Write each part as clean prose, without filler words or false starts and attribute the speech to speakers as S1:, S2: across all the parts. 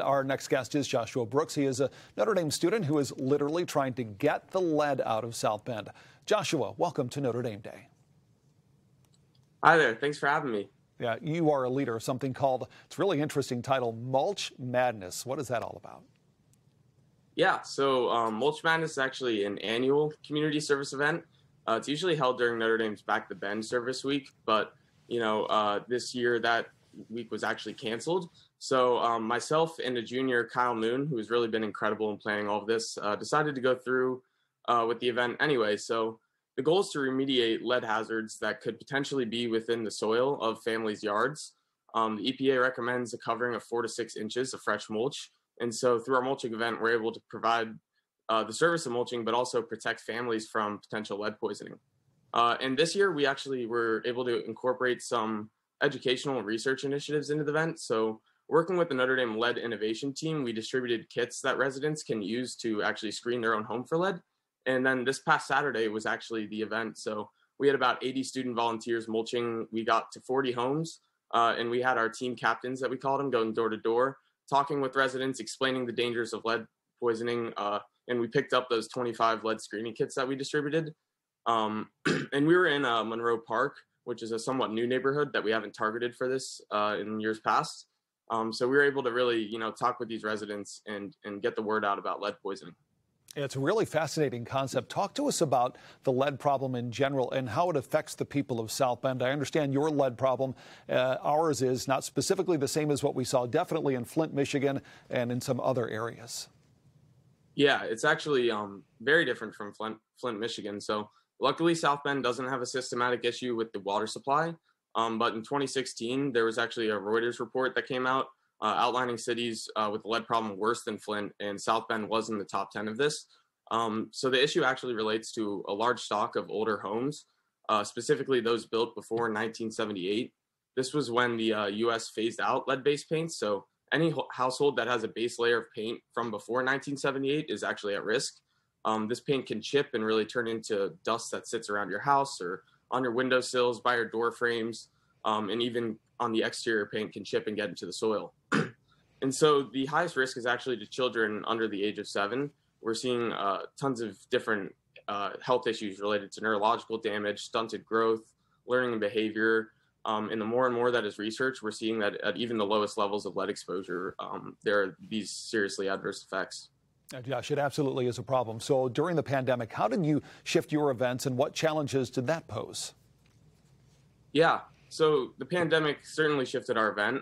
S1: Our next guest is Joshua Brooks. He is a Notre Dame student who is literally trying to get the lead out of South Bend. Joshua, welcome to Notre Dame Day.
S2: Hi there. Thanks for having me.
S1: Yeah, you are a leader of something called, it's a really interesting title, Mulch Madness. What is that all about?
S2: Yeah, so Mulch Madness is actually an annual community service event. It's usually held during Notre Dame's Back the Bend service week, but this year that week was actually canceled. So myself and a junior, Kyle Moon, who has really been incredible in planning all of this, decided to go through with the event anyway. So the goal is to remediate lead hazards that could potentially be within the soil of families' yards. The EPA recommends a covering of 4 to 6 inches of fresh mulch. And so through our mulching event, we're able to provide the service of mulching, but also protect families from potential lead poisoning. And this year, we actually were able to incorporate some educational and research initiatives into the event. So working with the Notre Dame Lead Innovation Team, we distributed kits that residents can use to actually screen their own home for lead. And then this past Saturday was actually the event. So we had about 80 student volunteers mulching. We got to 40 homes, and we had our team captains, that we called them, going door to door, talking with residents, explaining the dangers of lead poisoning. And we picked up those 25 lead screening kits that we distributed. And we were in Monroe Park, which is a somewhat new neighborhood that we haven't targeted for this in years past. So we were able to really, talk with these residents and get the word out about lead poisoning.
S1: It's a really fascinating concept. Talk to us about the lead problem in general and how it affects the people of South Bend. I understand your lead problem. Ours is not specifically the same as what we saw, definitely in Flint, Michigan, and in some other areas.
S2: Yeah, it's actually very different from Flint, Michigan. So luckily, South Bend doesn't have a systematic issue with the water supply. But in 2016, there was actually a Reuters report that came out outlining cities with the lead problem worse than Flint, and South Bend was in the top 10 of this. So the issue actually relates to a large stock of older homes, specifically those built before 1978. This was when the U.S. phased out lead-based paints. So any household that has a base layer of paint from before 1978 is actually at risk. This paint can chip and really turn into dust that sits around your house or on your windowsills, by your door frames, and even on the exterior paint can chip and get into the soil. And so the highest risk is actually to children under the age of 7. We're seeing tons of different health issues related to neurological damage, stunted growth, learning and behavior. And the more and more that is researched, we're seeing that at even the lowest levels of lead exposure, there are these seriously adverse effects.
S1: Josh, it absolutely is a problem. So during the pandemic, how did you shift your events and what challenges did that pose?
S2: Yeah, so the pandemic certainly shifted our event.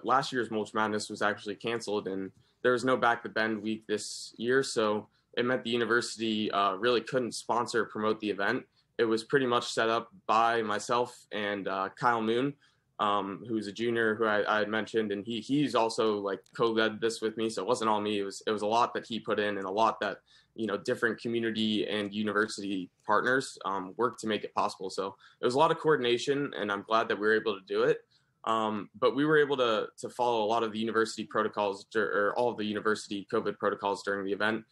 S2: Last year's Mulch Madness was actually canceled, and there was no Back the Bend week this year. So it meant the university really couldn't sponsor or promote the event. It was pretty much set up by myself and Kyle Moon, who's a junior who I had mentioned, and he's also co-led this with me. So it wasn't all me. It was a lot that he put in and a lot that, different community and university partners worked to make it possible. So it was a lot of coordination, and I'm glad that we were able to do it. But we were able to follow a lot of the university protocols, or all of the university COVID protocols during the event.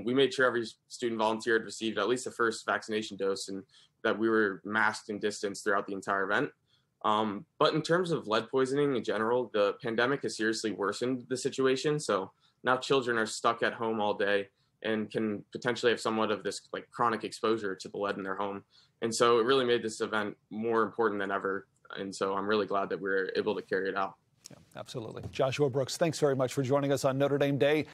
S2: We made sure every student volunteer had received at least the first vaccination dose, and that we were masked and distanced throughout the entire event. But in terms of lead poisoning in general, the pandemic has seriously worsened the situation. So now children are stuck at home all day and can potentially have somewhat of this chronic exposure to the lead in their home. And so it really made this event more important than ever. And so I'm really glad that we were able to carry it out.
S1: Yeah, absolutely. Joshua Brooks, thanks very much for joining us on Notre Dame Day.